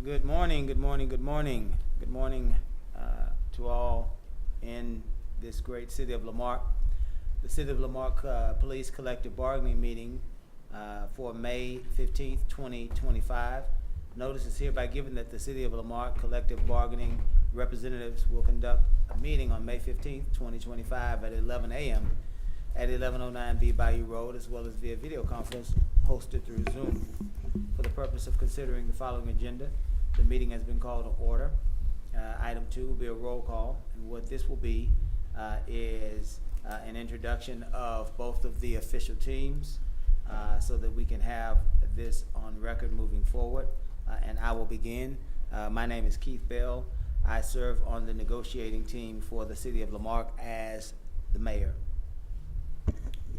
Good morning, good morning, good morning. Good morning to all in this great city of La Marque. The City of La Marque Police Collective Bargaining Meeting for May 15th, 2025. Notice is hereby given that the City of La Marque Collective Bargaining representatives will conduct a meeting on May 15th, 2025 at 11 a.m. at 1109B Bayou Road, as well as via video conference hosted through Zoom. For the purpose of considering the following agenda, the meeting has been called to order. Item 2 will be a roll call, and what this will be is an introduction of both of the official teams so that we can have this on record moving forward. And I will begin. My name is Keith Bell. I serve on the negotiating team for the City of La Marque as the mayor.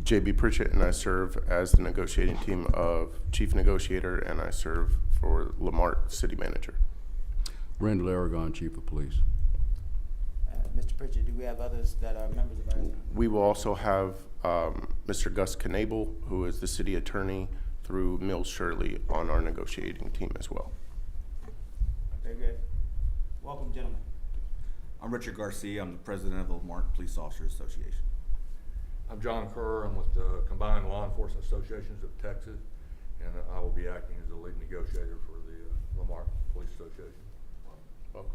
JB Pritchett, and I serve as the negotiating team of chief negotiator, and I serve for La Marque city manager. Randall Aragon, chief of police. Mr. Pritchett, do we have others that are members of our team? We will also have Mr. Gus Knable, who is the city attorney through Mills Shirley, on our negotiating team as well. Very good. Welcome, gentlemen. I'm Richard Garcia. I'm the president of the La Marque Police Officers Association. I'm John Kerr. I'm with the Combined Law Enforcement Associations of Texas, and I will be acting as the lead negotiator for the La Marque Police Association. Welcome.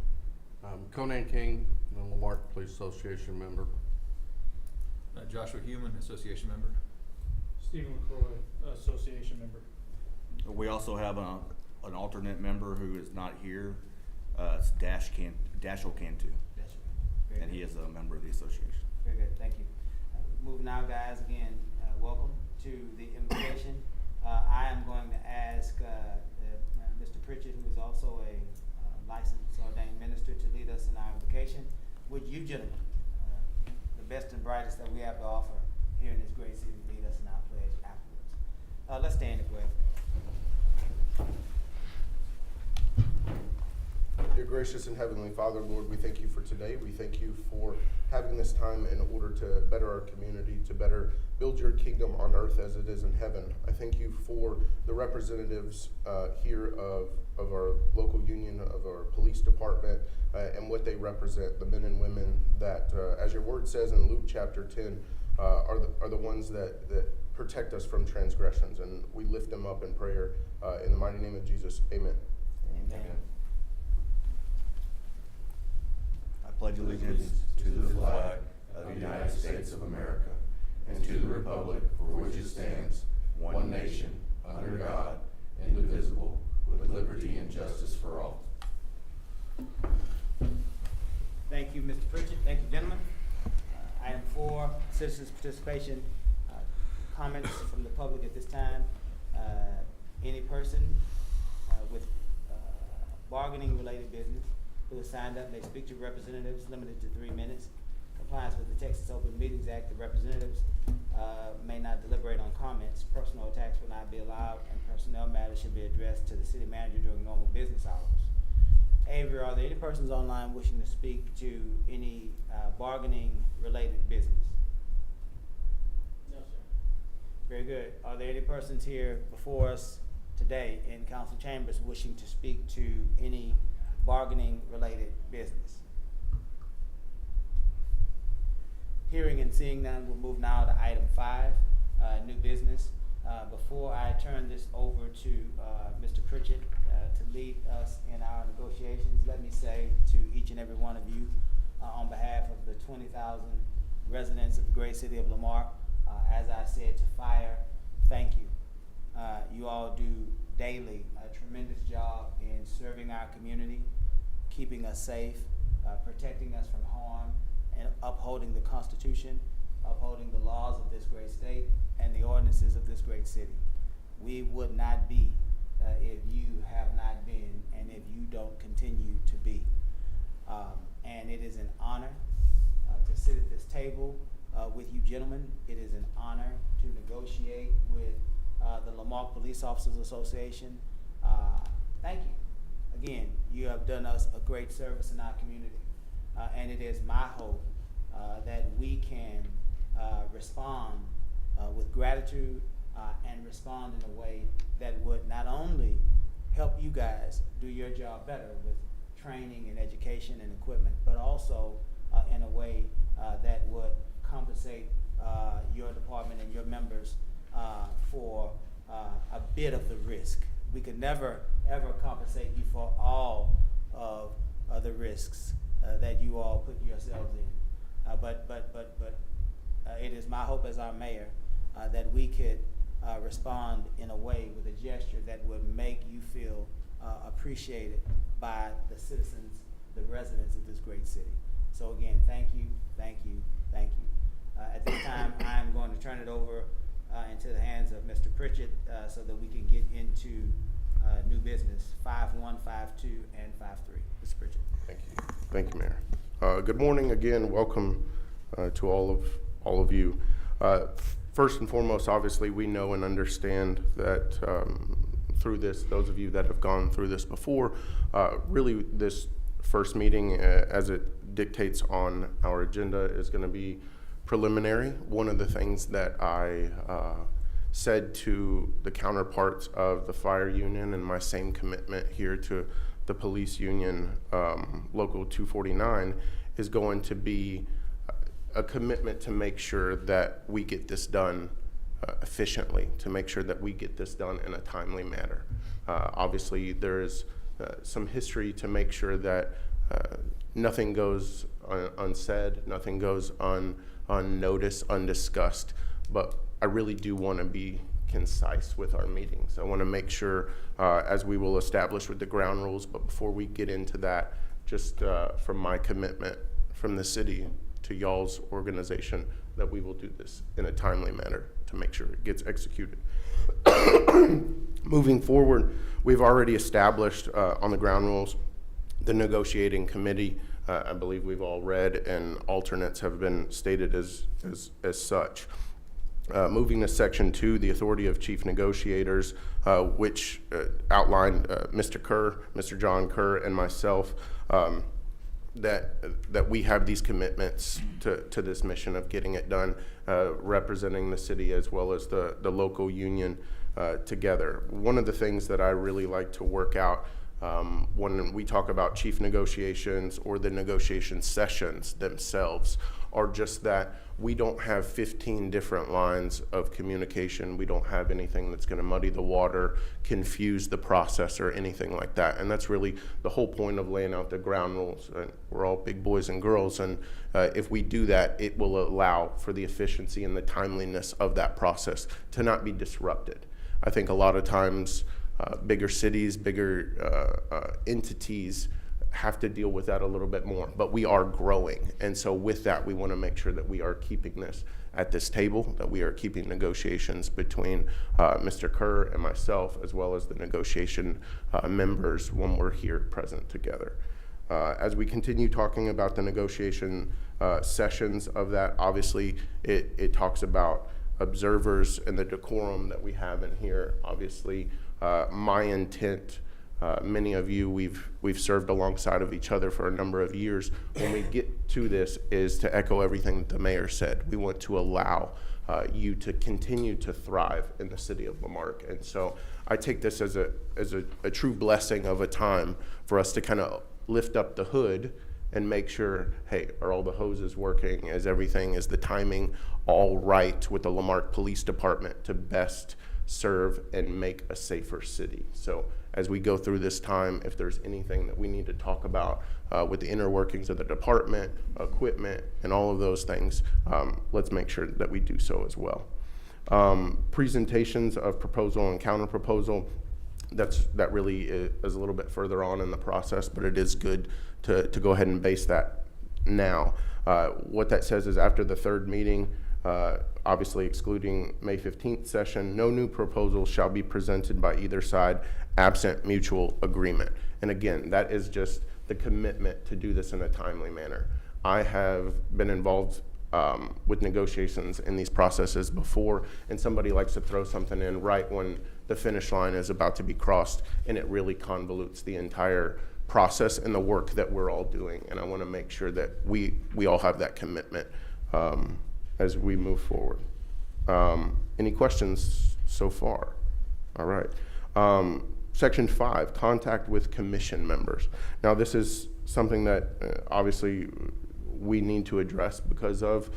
I'm Conan King, the La Marque Police Association member. Joshua Human, association member. Stephen LaCroix, association member. We also have an alternate member who is not here. It's Dashel Cantu, and he is a member of the association. Very good, thank you. Moving now, guys, again, welcome to the invitation. I am going to ask Mr. Pritchett, who is also a licensed ordained minister, to lead us in our invocation. Would you gentlemen, the best and brightest that we have to offer here in this great city, lead us in our pledge afterwards. Let's stand and pray. Dear gracious and heavenly Father, Lord, we thank you for today. We thank you for having this time in order to better our community, to better build your kingdom on earth as it is in heaven. I thank you for the representatives here of our local union, of our police department, and what they represent, the men and women that, as your word says in Luke chapter 10, are the ones that protect us from transgressions. And we lift them up in prayer in the mighty name of Jesus. Amen. Amen. I pledge allegiance To the flag of the United States of America and to the republic for which it stands, one nation, under God, indivisible, with liberty and justice for all. Thank you, Mr. Pritchett. Thank you, gentlemen. Item 4, citizens' participation. Comments from the public at this time. Any person with bargaining-related business who has signed up may speak to representatives, limited to 3 minutes. Compliance with the Texas Open Meetings Act, the representatives may not deliberate on comments. Personal attacks will not be allowed, and personnel matters should be addressed to the city manager during normal business hours. Avery, are there any persons online wishing to speak to any bargaining-related business? No, sir. Very good. Are there any persons here before us today in council chambers wishing to speak to any bargaining-related business? Hearing and seeing none, we'll move now to item 5, new business. Before I turn this over to Mr. Pritchett to lead us in our negotiations, let me say to each and every one of you, on behalf of the 20,000 residents of the great city of La Marque, as I said to fire, thank you. You all do daily a tremendous job in serving our community, keeping us safe, protecting us from harm, and upholding the Constitution, upholding the laws of this great state, and the ordinances of this great city. We would not be if you have not been, and if you don't continue to be. And it is an honor to sit at this table with you gentlemen. It is an honor to negotiate with the La Marque Police Officers Association. Thank you. Again, you have done us a great service in our community. And it is my hope that we can respond with gratitude and respond in a way that would not only help you guys do your job better with training and education and equipment, but also in a way that would compensate your department and your members for a bit of the risk. We could never ever compensate you for all of the risks that you all put yourselves in. But it is my hope as our mayor that we could respond in a way with a gesture that would make you feel appreciated by the citizens, the residents of this great city. So again, thank you, thank you, thank you. At this time, I'm going to turn it over into the hands of Mr. Pritchett so that we can get into new business 5.1, 5.2, and 5.3. Mr. Pritchett. Thank you. Thank you, Mayor. Good morning again. Welcome to all of you. First and foremost, obviously, we know and understand that through this, those of you that have gone through this before, really this first meeting, as it dictates on our agenda, is going to be preliminary. One of the things that I said to the counterparts of the fire union and my same commitment here to the police union, Local 249, is going to be a commitment to make sure that we get this done efficiently, to make sure that we get this done in a timely manner. Obviously, there is some history to make sure that nothing goes unsaid, nothing goes unnoticed, undiscussed, but I really do want to be concise with our meetings. I want to make sure, as we will establish with the ground rules, but before we get into that, just from my commitment from the city to y'all's organization, that we will do this in a timely manner to make sure it gets executed. Moving forward, we've already established on the ground rules the negotiating committee. I believe we've all read, and alternates have been stated as such. Moving to Section 2, the authority of chief negotiators, which outlined Mr. John Kerr, and myself, that we have these commitments to this mission of getting it done, representing the city as well as the local union together. One of the things that I really like to work out when we talk about chief negotiations or the negotiation sessions themselves are just that we don't have 15 different lines of communication. We don't have anything that's going to muddy the water, confuse the process, or anything like that. And that's really the whole point of laying out the ground rules. We're all big boys and girls, and if we do that, it will allow for the efficiency and the timeliness of that process to not be disrupted. I think a lot of times bigger cities, bigger entities have to deal with that a little bit more, but we are growing. And so with that, we want to make sure that we are keeping this at this table, that we are keeping negotiations between Mr. Kerr and myself, as well as the negotiation members when we're here present together. As we continue talking about the negotiation sessions of that, obviously it talks about observers and the decorum that we have in here. Obviously, my intent, many of you, we've served alongside of each other for a number of years. When we get to this, is to echo everything that the mayor said. We want to allow you to continue to thrive in the city of La Marque. And so I take this as a true blessing of a time for us to kind of lift up the hood and make sure, hey, are all the hoses working? Is the timing all right with the La Marque Police Department to best serve and make a safer city? So as we go through this time, if there's anything that we need to talk about with the inner workings of the department, equipment, and all of those things, let's make sure that we do so as well. Presentations of proposal and counter proposal, that really is a little bit further on in the process, but it is good to go ahead and base that now. What that says is after the third meeting, obviously excluding May 15th session, no new proposals shall be presented by either side absent mutual agreement. And again, that is just the commitment to do this in a timely manner. I have been involved with negotiations in these processes before, and somebody likes to throw something in right when the finish line is about to be crossed, and it really convolutes the entire process and the work that we're all doing. And I want to make sure that we all have that commitment as we move forward. Any questions so far? All right. Section 5, contact with commission members. Now, this is something that obviously we need to address because of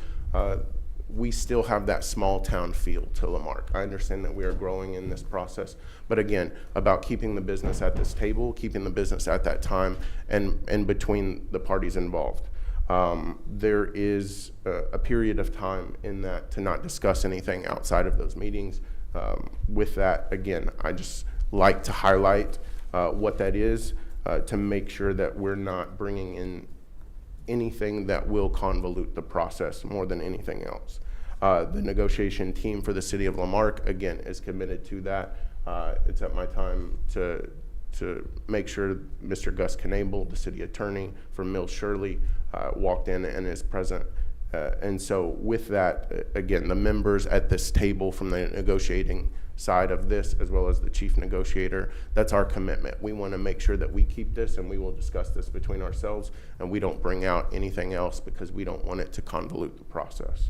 we still have that small town feel to La Marque. I understand that we are growing in this process, but again, about keeping the business at this table, keeping the business at that time, and between the parties involved. There is a period of time in that to not discuss anything outside of those meetings. With that, again, I just like to highlight what that is to make sure that we're not bringing in anything that will convolute the process more than anything else. The negotiation team for the City of La Marque, again, is committed to that. It's at my time to make sure Mr. Gus Knable, the city attorney from Mill Shirley, walked in and is present. And so with that, again, the members at this table from the negotiating side of this, as well as the chief negotiator, that's our commitment. We want to make sure that we keep this, and we will discuss this between ourselves, and we don't bring out anything else because we don't want it to convolute the process.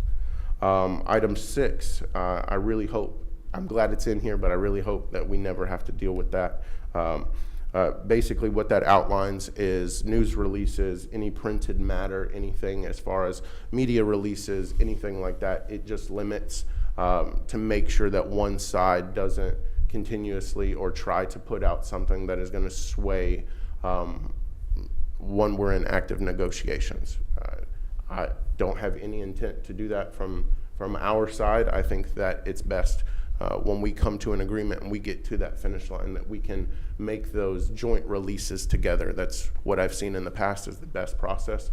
Item 6, I really hope, I'm glad it's in here, but I really hope that we never have to deal with that. Basically what that outlines is news releases, any printed matter, anything as far as media releases, anything like that. It just limits to make sure that one side doesn't continuously or try to put out something that is going to sway when we're in active negotiations. I don't have any intent to do that from our side. I think that it's best when we come to an agreement and we get to that finish line that we can make those joint releases together. That's what I've seen in the past is the best process.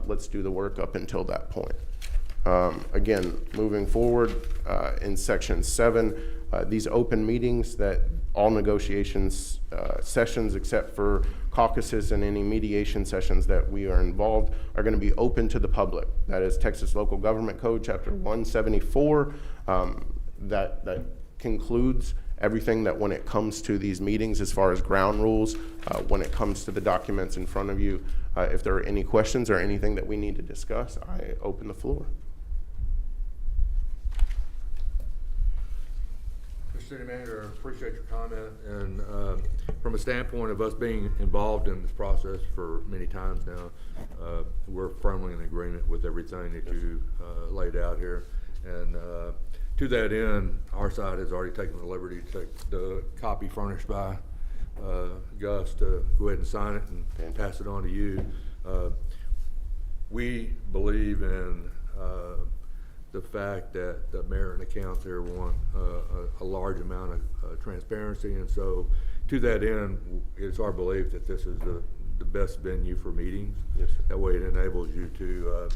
Let's do the work up until that point. Again, moving forward in Section 7, these open meetings that all negotiations sessions except for caucuses and any mediation sessions that we are involved are going to be open to the public. That is Texas Local Government Code, Chapter 174. That concludes everything that when it comes to these meetings as far as ground rules, when it comes to the documents in front of you, if there are any questions or anything that we need to discuss, I open the floor. Mr. City Manager, I appreciate your comment, and from a standpoint of us being involved in this process for many times now, we're firmly in agreement with everything that you laid out here. And to that end, our side has already taken the liberty to take the copy furnished by Gus to go ahead and sign it and pass it on to you. We believe in the fact that the mayor and the council want a large amount of transparency, and so to that end, it's our belief that this is the best venue for meetings. Yes, sir. That way it enables you to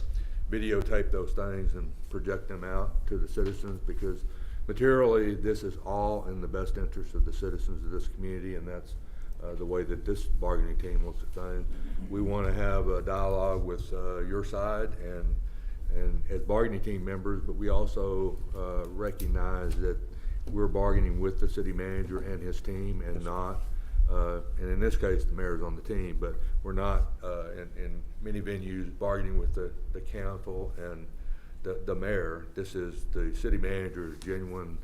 videotape those things and project them out to the citizens, because materially this is all in the best interest of the citizens of this community, and that's the way that this bargaining team looks at things. We want to have a dialogue with your side and as bargaining team members, but we also recognize that we're bargaining with the city manager and his team, and not and in this case the mayor's on the team, but we're not in many venues bargaining with the council and the mayor. This is the city manager's genuine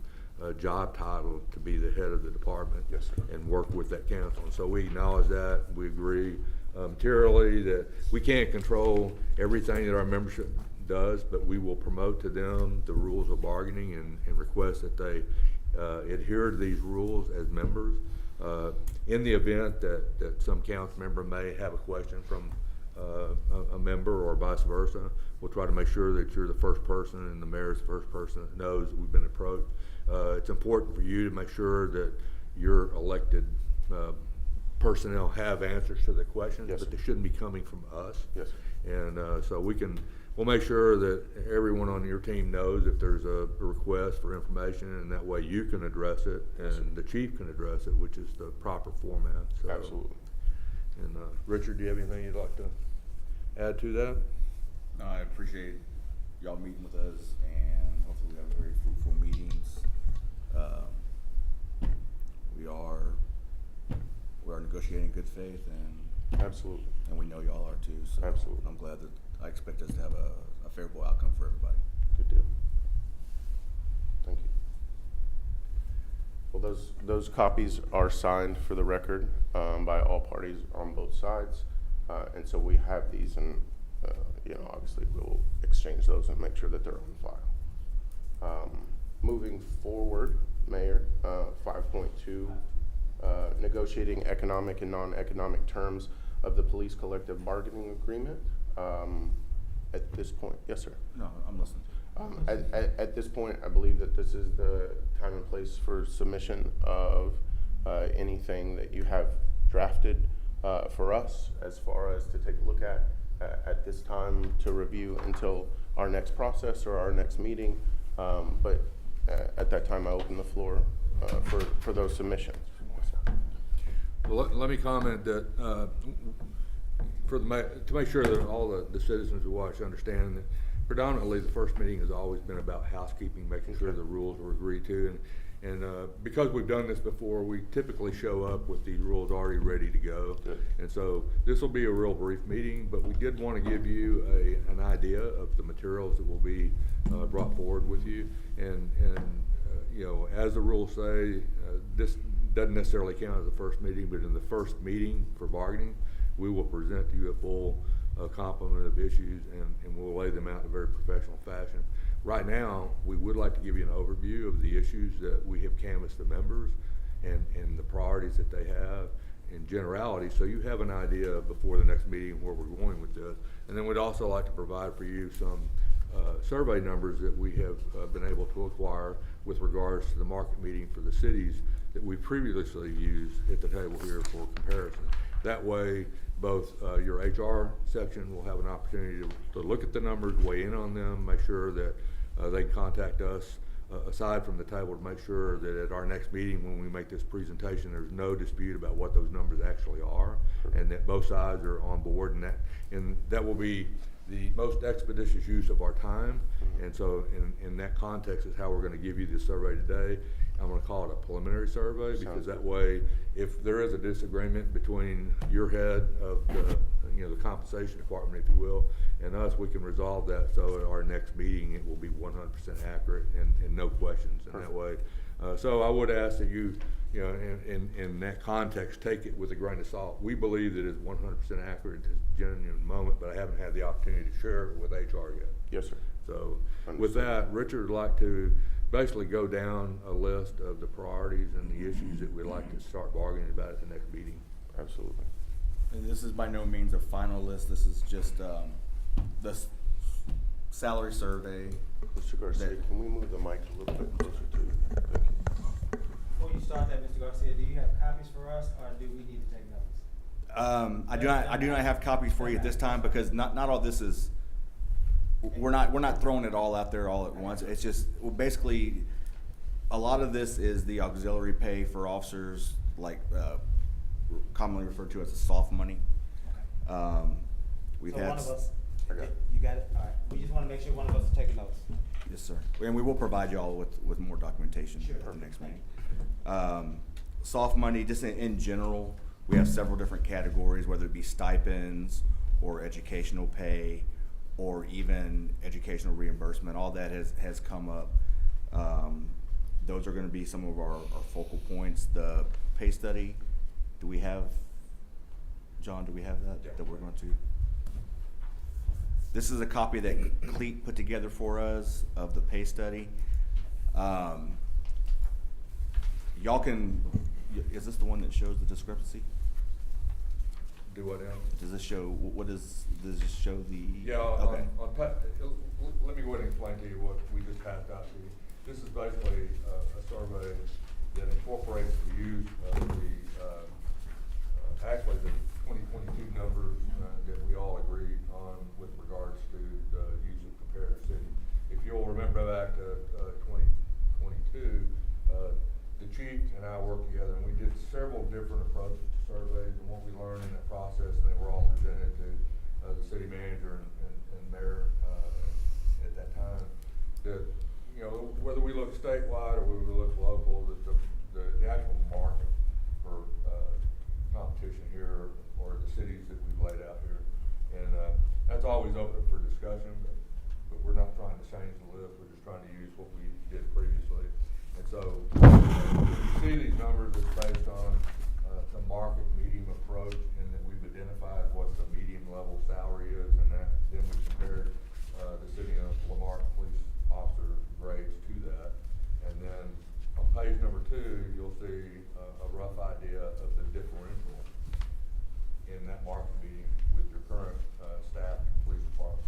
job title to be the head of the department. Yes, sir. And work with that council. And so we acknowledge that. We agree materially that we can't control everything that our membership does, but we will promote to them the rules of bargaining and request that they adhere to these rules as members. In the event that some council member may have a question from a member or vice versa, we'll try to make sure that you're the first person and the mayor's the first person that knows that we've been approached. It's important for you to make sure that your elected personnel have answers to the questions, yes, but sir. they shouldn't be coming from us. Yes, sir. And so we'll make sure that everyone on your team knows if there's a request for information, and that way you can address it and the chief can address it, which is the proper format. So, Absolutely. And Richard, do you have anything you'd like to add to that? No, I appreciate y'all meeting with us, and hopefully we have very fruitful meetings. We are negotiating in good faith, and Absolutely. we know y'all are too. So Absolutely. I'm glad that I expect us to have a favorable outcome for everybody. Good deal. Thank you. Well, those copies are signed for the record by all parties on both sides. And so we have these, and obviously we'll exchange those and make sure that they're on file. Moving forward, Mayor, 5.2, negotiating economic and non-economic terms of the police collective bargaining agreement. At this point, yes, sir. No, I'm listening. At this point, I believe that this is the time and place for submission of anything that you have drafted for us as far as to take a look at this time to review until our next process or our next meeting. But at that time, I open the floor for those submissions. Yes, sir. Well, let me comment that to make sure that all the citizens who watch understand that predominantly the first meeting has always been about housekeeping, making sure the rules were agreed to. And because we've done this before, we typically show up with these rules already ready to go. Good. And so this will be a real brief meeting, but we did want to give you an idea of the materials that will be brought forward with you. And as the rules say, this doesn't necessarily count as the first meeting, but in the first meeting for bargaining, we will present to you a full complement of issues, and we'll lay them out in a very professional fashion. Right now, we would like to give you an overview of the issues that we have canvassed the members and the priorities that they have in generality, so you have an idea before the next meeting where we're going with this. And then we'd also like to provide for you some survey numbers that we have been able to acquire with regards to the market meeting for the cities that we previously used at the table here for comparison. That way, both your HR section will have an opportunity to look at the numbers, weigh in on them, make sure that they can contact us aside from the table to make sure that at our next meeting when we make this presentation, there's no dispute about what those numbers actually are, and that both sides are on board, and that will be the most expeditious use of our time. And so in that context is how we're going to give you this survey today. I'm going to call it a preliminary survey, because that way, if there is a disagreement between your head of the compensation department, if you will, and us, we can resolve that. So at our next meeting, it will be 100% accurate and no questions in that way. So I would ask that you, in that context, take it with a grain of salt. We believe that it's 100% accurate at this genuine moment, but I haven't had the opportunity to share it with HR yet. Yes, sir. So Understood. with that, Richard would like to basically go down a list of the priorities and the issues that we'd like to start bargaining about at the next meeting. Absolutely. And this is by no means a final list. This is just the salary survey. Mr. Garcia, can we move the mic a little bit closer to you? Thank you. Before you start that, Mr. Garcia, do you have copies for us, or do we need to take notes? I do not have copies for you at this time, because not all this is. We're not throwing it all out there all at once. It's just, well, basically, a lot of this is the auxiliary pay for officers, like commonly referred to as the soft money. We've So had. one of us, I got it. you got it? All right. We just want to make sure one of us is taking notes. Yes, sir. And we will provide y'all with more documentation Sure. at the next meeting. Soft money, just in general, we have several different categories, whether it be stipends or educational pay or even educational reimbursement. All that has come up. Those are going to be some of our focal points. The pay study, do we have, John, do we have that we're going to? This is a copy that Cleet put together for us of the pay study. Y'all can, is this the one that shows the discrepancy? Do what now? Does this show, does this show the? Yeah, Okay. let me go ahead and explain to you what we just passed out to you. This is basically a survey that incorporates the use of actually the 2022 numbers that we all agreed on with regards to the use of comparative city. If you'll remember back to 2022, the chief and I worked together, and we did several different approaches to surveys and what we learned in that process, and they were all presented to the city manager and mayor at that time. That, whether we look statewide or whether we look local, the actual market for competition here or the cities that we've laid out here, and that's always open for discussion, but we're not trying to change the list. We're just trying to use what we did previously. And so, when you see these numbers, it's based on the market medium approach, and that we've identified what the medium level salary is, and that then we compared the City of La Marque police officer grades to that. And then on page number 2, you'll see a rough idea of the differential in that market median with your current staff, police department,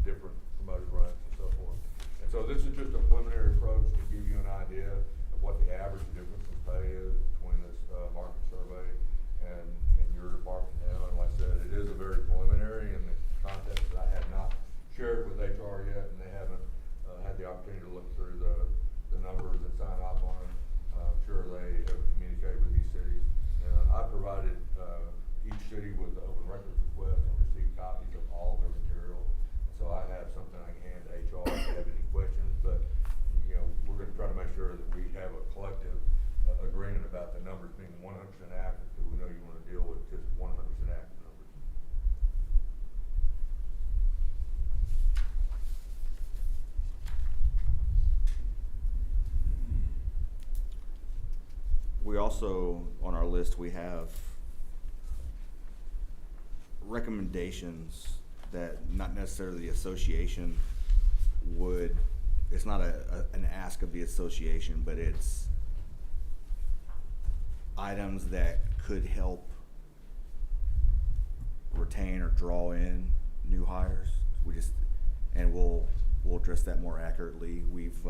different promoted ranks and so forth. And so this is just a preliminary approach to give you an idea of what the average difference in pay is between this market survey and your department now. And like I said, it is a very preliminary in the context that I have not shared with HR yet, and they haven't had the opportunity to look through the numbers and sign off on them. I'm sure they have communicated with these cities. I provided each city with the open records request and received copies of all their material. So I have something I can hand to HR if they have any questions, but we're going to try to make sure that we have a collective agreement about the numbers being 100% accurate, because we know you want to deal with just 100% accurate numbers. We also, on our list, we have recommendations that not necessarily the association would, it's not an ask of the association, but it's items that could help retain or draw in new hires. We'll address that more accurately. We've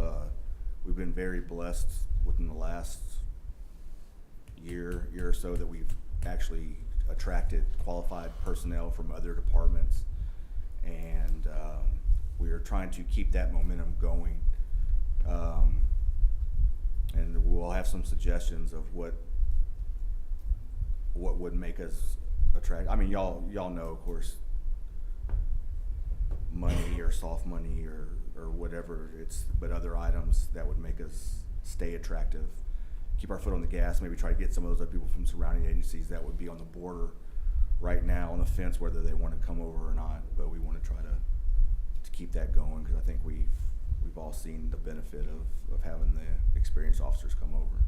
been very blessed within the last year or so that we've actually attracted qualified personnel from other departments, and we are trying to keep that momentum going. And we'll have some suggestions of what would make us attract. I mean, y'all know, of course, money or soft money or whatever but other items that would make us stay attractive, keep our foot on the gas, maybe try to get some of those other people from surrounding agencies that would be on the border right now, on the fence, whether they want to come over or not. But we want to try to keep that going, because I think we've all seen the benefit of having the experienced officers come over.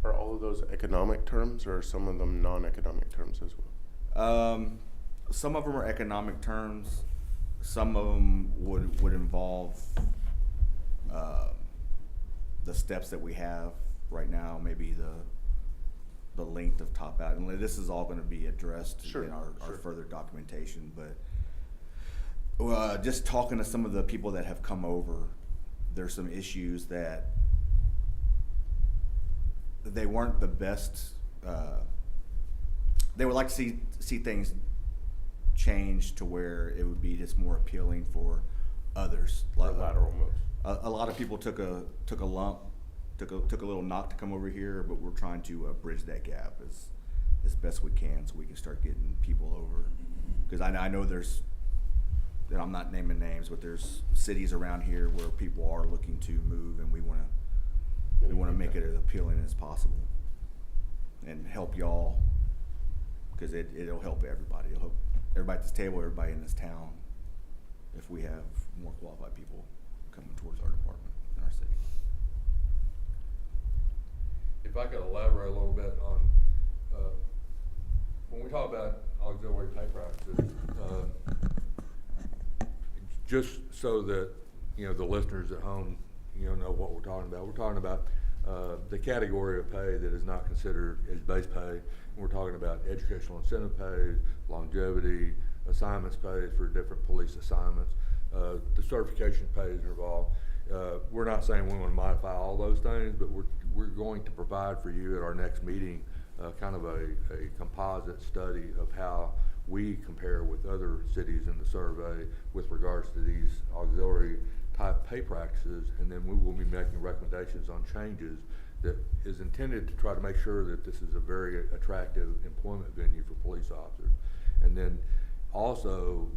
Are all of those economic terms, or are some of them non-economic terms as well? Some of them are economic terms. Some of them would involve the steps that we have right now, maybe the length of top out. And this is all going to be addressed in our further documentation. But just talking to some of the people that have come over, there's some issues that they weren't the best. They would like to see things change to where it would be just more appealing for others. Lateral moves. A lot of people took a lump, took a little knock to come over here, but we're trying to bridge that gap as best we can, so we can start getting people over. Because I know there's, and I'm not naming names, but there's cities around here where people are looking to move, and we want to make it as appealing as possible and help y'all, because it'll help everybody. It'll help everybody at this table, everybody in this town, if we have more qualified people coming towards our department in our city. If I could elaborate a little bit on, when we talk about auxiliary pay practices, just so that, the listeners at home, know what we're talking about. We're talking about the category of pay that is not considered as base pay. We're talking about educational incentive pay, longevity, assignments paid for different police assignments. The certification pays are involved. We're not saying we want to modify all those things, but we're going to provide for you at our next meeting kind of a composite study of how we compare with other cities in the survey with regards to these auxiliary type pay practices, and then we will be making recommendations on changes that is intended to try to make sure that this is a very attractive employment venue for police officers. And then also,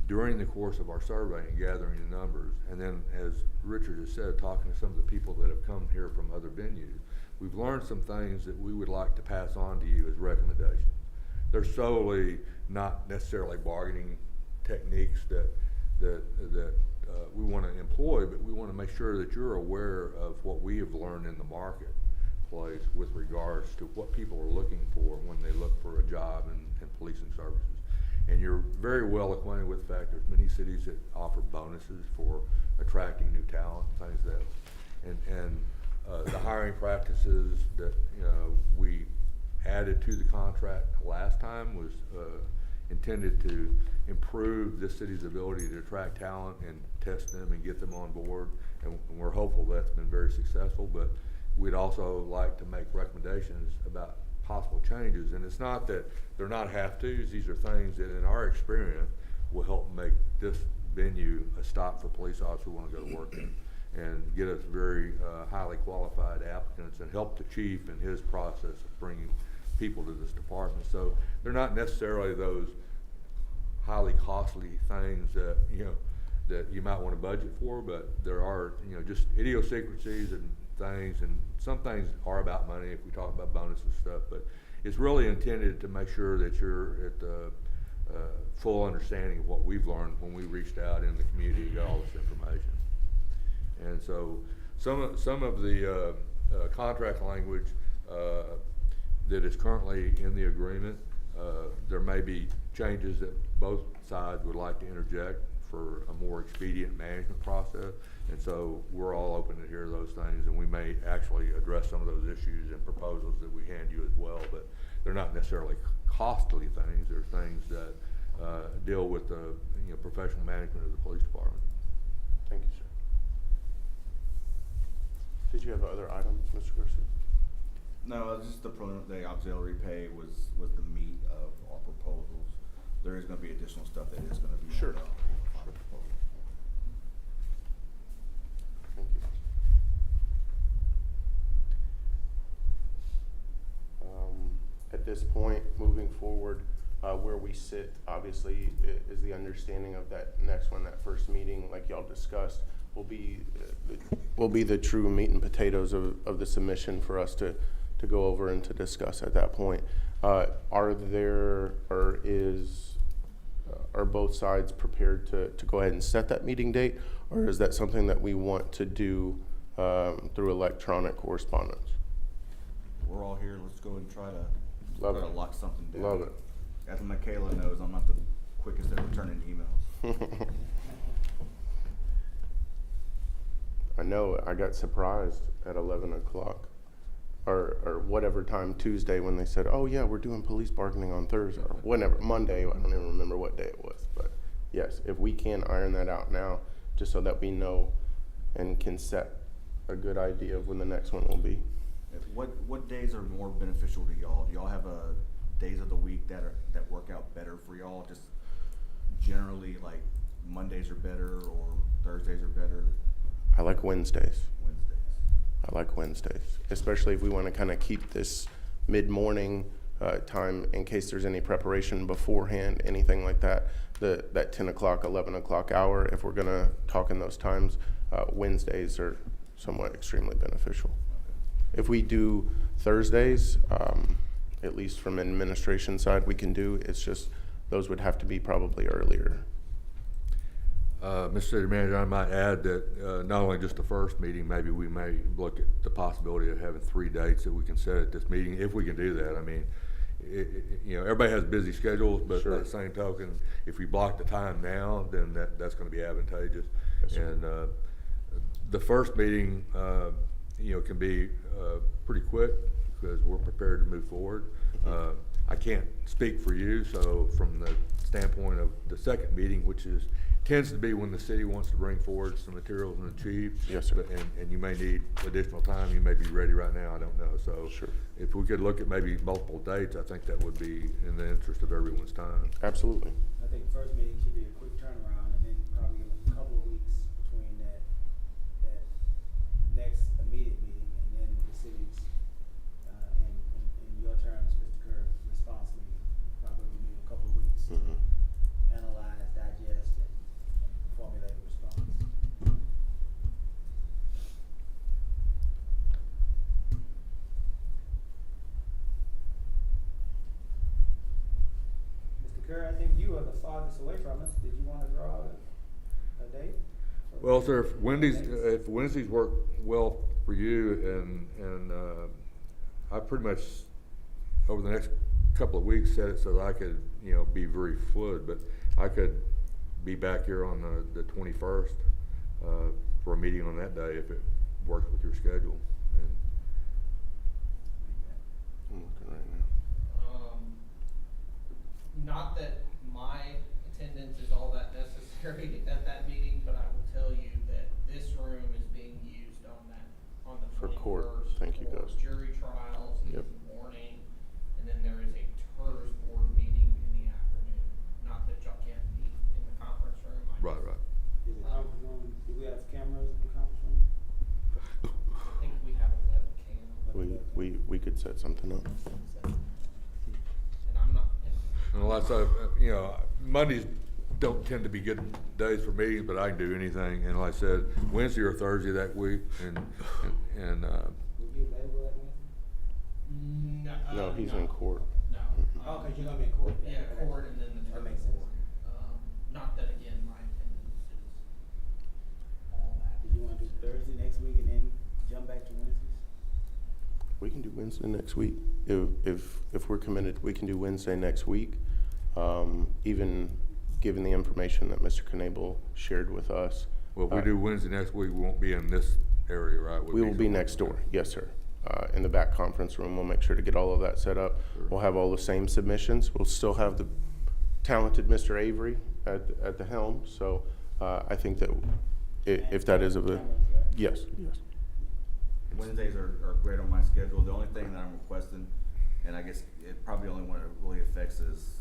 during the course of our survey and gathering the numbers, and then as Richard has said, talking to some of the people that have come here from other venues, we've learned some things that we would like to pass on to you as recommendations. They're solely not necessarily bargaining techniques that we want to employ, but we want to make sure that you're aware of what we have learned in the marketplace with regards to what people are looking for when they look for a job in policing services. And you're very well acquainted with the fact there's many cities that offer bonuses for attracting new talent, things that, the hiring practices that, we added to the contract last time was, intended to improve this city's ability to attract talent and test them and get them on board. And we're hopeful that's been very successful, but we'd also like to make recommendations about possible changes. And it's not that they're not have-tos, these are things that in our experience will help make this venue a stop for police officers who want to go to work in, and get us very highly qualified applicants and help the chief in his process of bringing people to this department. So they're not necessarily those highly costly things that, that you might want to budget for, but there are, just idiosyncrasies and things, and some things are about money if we talk about bonuses and stuff, but it's really intended to make sure that you're at the full understanding of what we've learned when we reached out in the community and got all this information. And so some of the contract language that is currently in the agreement, there may be changes that both sides would like to interject for a more expedient management process. And so we're all open to hear those things, and we may actually address some of those issues and proposals that we hand you as well, but they're not necessarily costly things. They're things that deal with the professional management of the police department. Thank you, sir. Did you have other items, Mr. Garcia? No, it's just the auxiliary pay was the meat of our proposals. There is going to be additional stuff that is going to be Sure. on the proposal. Thank you. At this point, moving forward, where we sit, obviously, is the understanding of that next one, that first meeting, like y'all discussed, will be the true meat and potatoes of the submission for us to go over and to discuss at that point. Are both sides prepared to go ahead and set that meeting date, or is that something that we want to do through electronic correspondence? We're all here. Let's go and try to Love it. lock something down. Love it. As Michaela knows, I'm not the quickest at returning emails. I know, I got surprised at 11 o'clock or whatever time Tuesday when they said, oh yeah, we're doing police bargaining on Thursday or whenever, Monday, I don't even remember what day it was. But yes, if we can iron that out now, just so that we know and can set a good idea of when the next one will be. What days are more beneficial to y'all? Do y'all have days of the week that work out better for y'all? Just generally, like Mondays are better or Thursdays are better? I like Wednesdays. Wednesdays. I like Wednesdays, especially if we want to kind of keep this mid-morning time in case there's any preparation beforehand, anything like that. That 10 o'clock, 11 o'clock hour, if we're going to talk in those times, Wednesdays are somewhat extremely beneficial. If we do Thursdays, at least from an administration side, we can do, it's just those would have to be probably earlier. Mr. City Manager, I might add that not only just the first meeting, maybe we may look at the possibility of having 3 dates that we can set at this meeting, if we can do that. I mean, everybody has busy schedules, but Sure. by the same token, if we block the time now, then that's going to be advantageous. Yes, sir. And the first meeting, can be pretty quick because we're prepared to move forward. I can't speak for you, so from the standpoint of the second meeting, which tends to be when the city wants to bring forward some materials and achieve. Yes, sir. And you may need additional time. You may be ready right now. I don't know. So Sure. if we could look at maybe multiple dates, I think that would be in the interest of everyone's time. Absolutely. I think the first meeting should be a quick turnaround, and then probably a couple of weeks between that next immediate meeting, and then the city's, in your terms, Mr. Kerr, response meeting, probably need a couple of weeks to analyze, digest, and formulate a response. Mr. Kerr, I think you are the farthest away from us. Did you want to draw a date? Well, sir, if Wednesdays work well for you, and I pretty much, over the next couple of weeks, set it so that I could, be very fluid, but I could be back here on the 21st, for a meeting on that day if it works with your schedule. And I'm looking right now. Not that my attendance is all that necessary at that meeting, but I will tell you that this room is being used on the For 21st. court. Thank you, for Gus. jury trials in Yep. the morning, and then there is a TERS board meeting in the afternoon. Not that y'all can't meet in the conference room. right. Is the conference room, do we have cameras in the conference room? I think we have a webcam, We could set something up. and I'm not. Unless Mondays don't tend to be good days for me, but I can do anything. And like I said, Wednesday or Thursday that week, and Will you available that Wednesday? No, he's in court. No. Oh, cause you're gonna be in court. Yeah, court and then the That TERS makes sense. board. Not that again, my attendance is all that. Did you wanna do Thursday next week and then jump back to Wednesdays? We can do Wednesday next week. If we're committed, we can do Wednesday next week. Even given the information that Mr. Knable shared with us. well, if we do Wednesday next week, we won't be in this area, right? We'll We will be somewhere- next door, yes, sir. In the back conference room, we'll make sure to get all of that set up. Sure. We'll have all the same submissions. We'll still have the talented Mr. Avery at the helm. So I think that if that is yes. Wednesdays are great on my schedule. The only thing that I'm requesting, and I guess it probably only one it really affects is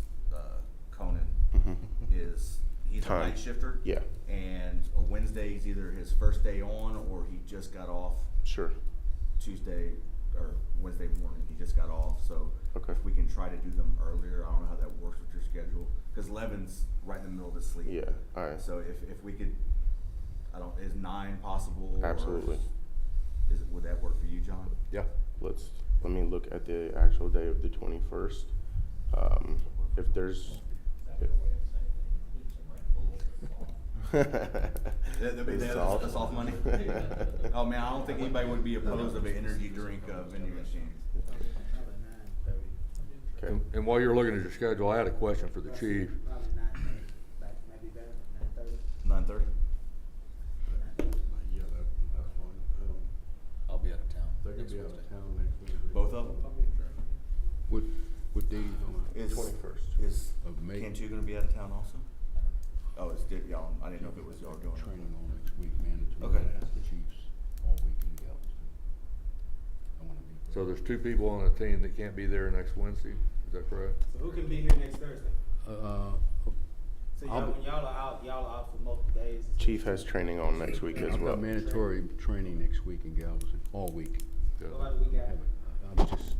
Conan, Mhm. is he's a Time. night shifter. Yeah. And a Wednesday is either his first day on or he just got off Sure. Tuesday or Wednesday morning. He just got off. So Okay. if we can try to do them earlier, I don't know how that works with your schedule. Because Levin's right in the middle of his sleep. Yeah, all right. So if we could, is 9 possible? or Absolutely. would that work for you, John? Yeah. Let me look at the actual day of the 21st. If there's. That's the way of saying it. Lose some Red Bull That'd be the soft money? Oh man, I don't think anybody would be opposed of an energy drink vending machine. Probably 9:30. Okay. And while you're looking at your schedule, I had a question for the chief. Probably 9:30, like maybe better, 9:30. 9:30? Yeah, that's fine. I'll be out of town. They're gonna next be out Wednesday. of town next Wednesday. Both of them? What day you going? Is 21st. Is Of May. Cantu gonna be out of town also? Oh, it's y'all. I didn't know if it was y'all doing it. Training on next week, mandatory. Okay. Ask the chiefs all week in Galveston. I wanna be. So there's 2 people on the team that can't be there next Wednesday. Is that correct? So who can be here next Thursday? So I'll when be- y'all are out for multiple days. Chief has training on next week as I've well. got mandatory training next week in Galveston, all week. What about the week after? I'm just.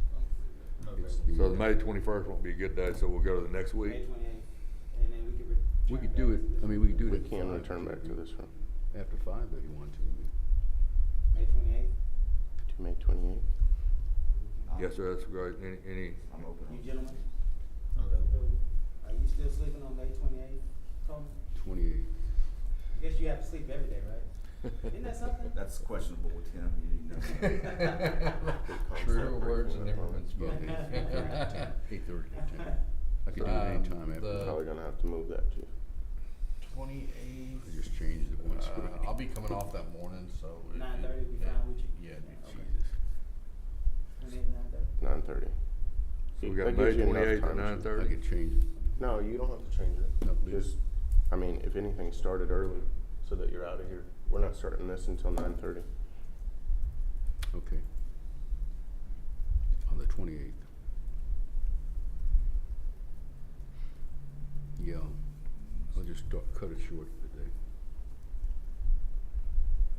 it's the- So the May 21st won't be a good day, so we'll go to the next May week. 28th, and then we could. We could do it, I mean, we could do it We at can 5 return back to this room. After 5 if you want to. May 28th, To May 28th. Yes, sir, that's great. Any, I'm open. you gentlemen? I'm available. Are you still sleeping on May 28th, Coleman? 28. I guess you have to sleep every day, right? Isn't that something? That's questionable with him. You didn't know. True words have never been Yeah, spoken. 8:30 to 10. I could do it anytime after. We're probably gonna have to move that too. 28th. I just changed it once. I'll be coming off that morning, so. 9:30 be fine with you? Yeah, Okay. Jesus. 28th, 9:30. 9:30. so we got That May gives you enough 28th at time to- 9:30? I could change it. No, you don't have to change it. No, leave it. Just, I mean, if anything, start it early so that you're out of here. We're not starting this until 9:30. Okay. On the 28th. Yeah, I'll just cut it short today.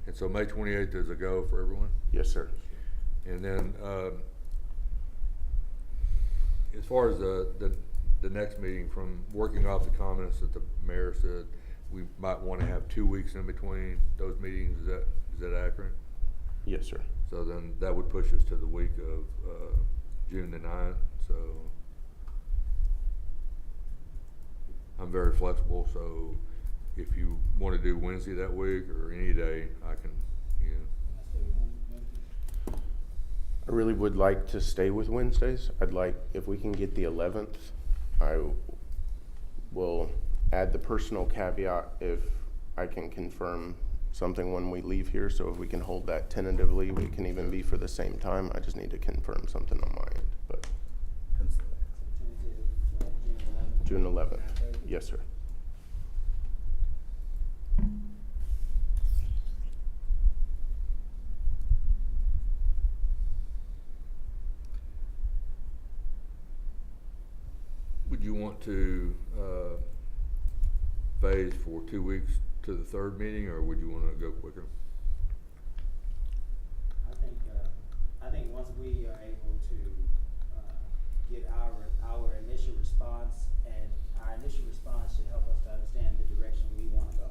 And so May 28th is a go for everyone? Yes, sir. And then, as far as the next meeting, from working off the comments that the mayor said, we might wanna have 2 weeks in between those meetings, is that accurate? Yes, sir. So then that would push us to the week of, June the 9th, so. I'm very flexible, so if you wanna do Wednesday that week or any day, I can, you know. Can I stay with Wednesday? I really would like to stay with Wednesdays. I'd like, if we can get the 11th, I will add the personal caveat if I can confirm something when we leave here. So if we can hold that tentatively, we can even be for the same time. I just need to confirm something on my end, but So tentative, June 11th. 9:30? Yes, sir. Would you want to, phase for 2 weeks to the third meeting, or would you wanna go quicker? I think once we are able to, get our initial response, and our initial response should help us to understand the direction we wanna go.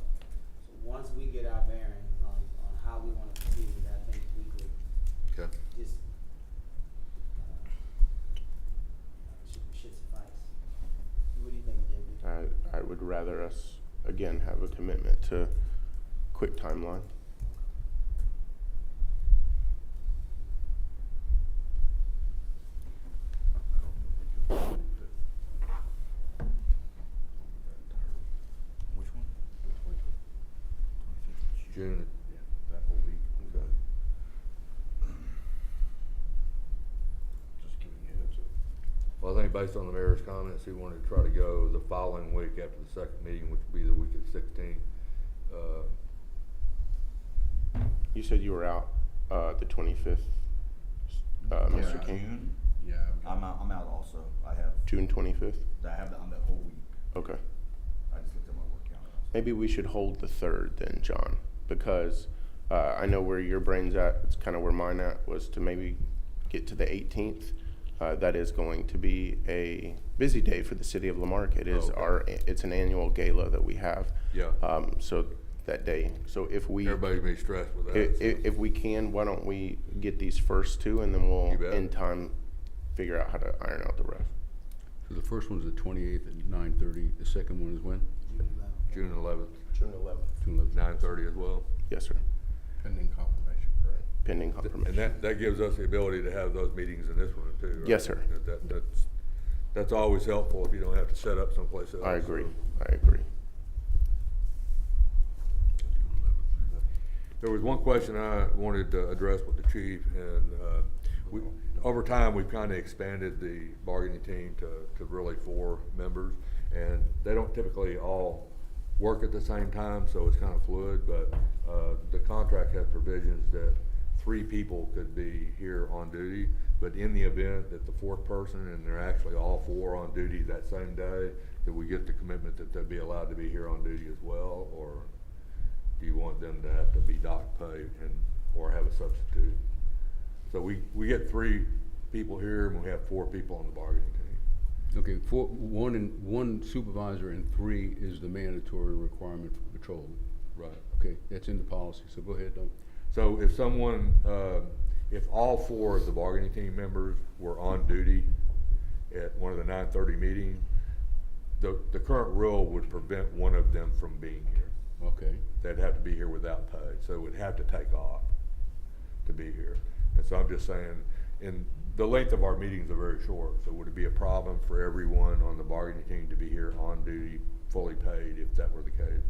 So once we get our bearings on how we wanna proceed, I think we could Okay. just, should suffice. What do you think, JB? I would rather us, again, have a commitment to quick timeline. Which one? June, yeah, that whole week, okay. Just giving you a heads up. Well, I think based on the mayor's comments, he wanted to try to go the following week after the second meeting, which would be the week of the 16th. You said you were out the 25th, Mr. Yeah. King? June? Yeah. I'm out also. I have, June 25th? I have that on that whole week. Okay. I just looked at my work calendar. Maybe we should hold the 3rd then, John, because I know where your brain's at. It's kind of where mine at, was to maybe get to the 18th. That is going to be a busy day for the City of La Marque. It is Okay. it's an annual gala that we have. Yeah. So that day. So if we Everybody may be stressed with that. so- if we can, why don't we get these first two, and then we'll You bet. in time figure out how to iron out the rest. So the first one's the 28th at 9:30. The second one is when? June 11th, June 11th. June 11th. 9:30 as well. Yes, sir. Pending confirmation, correct? Pending confirmation. And that gives us the ability to have those meetings in this one too, right? Yes, sir. That's always helpful if you don't have to set up someplace else. I agree. so. I agree. There was one question I wanted to address with the chief, and over time, we've kind of expanded the bargaining team to really 4 members, and they don't typically all work at the same time, so it's kind of fluid, but the contract has provisions that 3 people could be here on duty, but in the event that the 4th person, and they're actually all 4 on duty that same day, that we get the commitment that they'd be allowed to be here on duty as well, or do you want them to have to be dock pay or have a substitute? So we get 3 people here, and we have 4 people on the bargaining team. Okay, one supervisor and 3 is the mandatory requirement for patrol. Right. Okay, that's in the policy, so go ahead, Doug. So if someone, if all 4 of the bargaining team members were on duty at one of the 9:30 meetings, the current rule would prevent one of them from being here. Okay. They'd have to be here without pay, so would have to take off to be here. And so I'm just saying, and the length of our meetings are very short, so would it be a problem for everyone on the bargaining team to be here on duty, fully paid, if that were the case?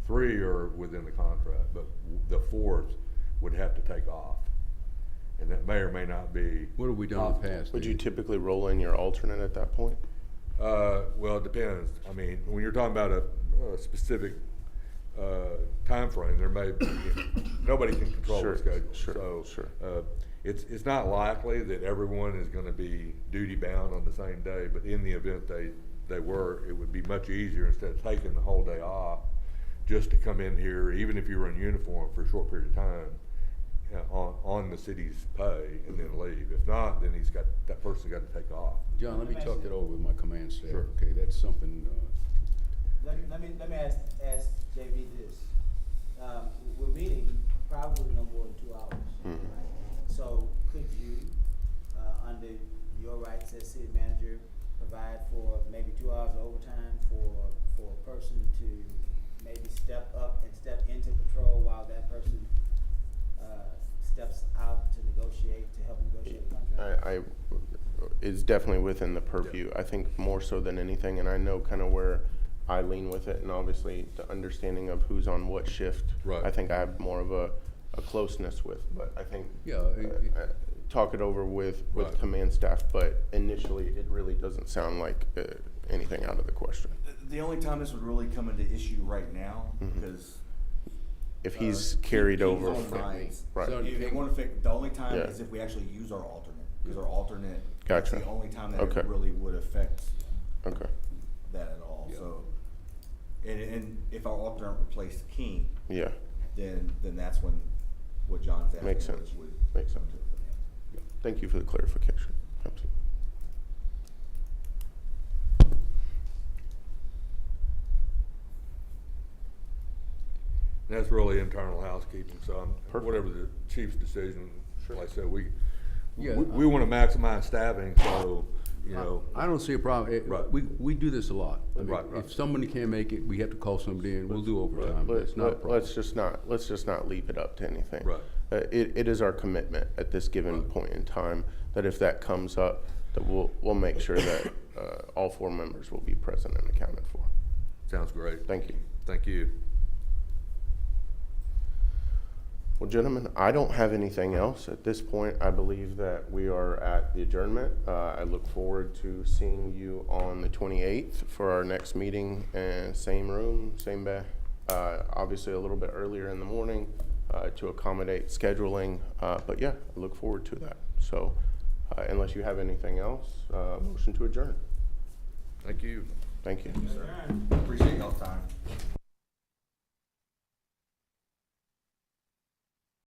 3 are within the contract, but the 4th would have to take off. And that may or may not be. What have we done in the past? Would you Dave? typically roll in your alternate at that point? Well, it depends. I mean, when you're talking about a specific timeframe, there may be, nobody can control Sure, the schedule. sure, So, sure. it's not likely that everyone is gonna be duty bound on the same day, but in the event they were, it would be much easier, instead of taking the whole day off, just to come in here, even if you were in uniform for a short period of time, on the city's pay, and then leave. If not, then that person's got to take off. John, let me talk that over with my command staff. Sure. Okay, that's something, Let me ask JB this. We're meeting probably no more than 2 hours. Mhm. Right? So could you, under your rights as city manager, provide for maybe 2 hours of overtime for a person to maybe step up and step into patrol while that person, steps out to negotiate, to help negotiate the contract? It's definitely within the purview. I think more so than anything, and I know kind of where I lean with it, and obviously the understanding of who's on what shift. Right. I think I have more of a closeness with, but I think Yeah, talk it over with Right. command staff. But initially, it really doesn't sound like anything out of the question. The only time this would really come into issue right now, Mhm. because. If he's carried King's over on from lines. right. So- It won't affect, the only time Yeah. is if we actually use our alternate, because our alternate, Gotcha. that's the only time that Okay. it really would affect Okay. that at all, Yeah. so. And if our alternate replaced King, Yeah. then that's when what John's asking. Makes sense. would Makes come sense. to. Thank you for the clarification. Absolutely. And that's really internal housekeeping, so Perfect. whatever the chief's decision, Sure. like I said, we Yeah. want to maximize staffing, so, you know. I don't see a problem. Right. We do this a lot. I mean, Right. if somebody can't make it, we have to call somebody in, we'll do overtime. It's not a problem. Let's just not leave it up to anything. Right. It is our commitment at this given Right. point in time that if that comes up, that we'll make sure that all 4 members will be present and accounted for. Sounds great. Thank you. Thank you. Well, gentlemen, I don't have anything else at this point. I believe that we are at the adjournment. I look forward to seeing you on the 28th for our next meeting, and same room, same bed. Obviously a little bit earlier in the morning to accommodate scheduling, but yeah, I look forward to that. So unless you have anything else, motion to adjourn. Thank you. Thank you. Appreciate y'all's time.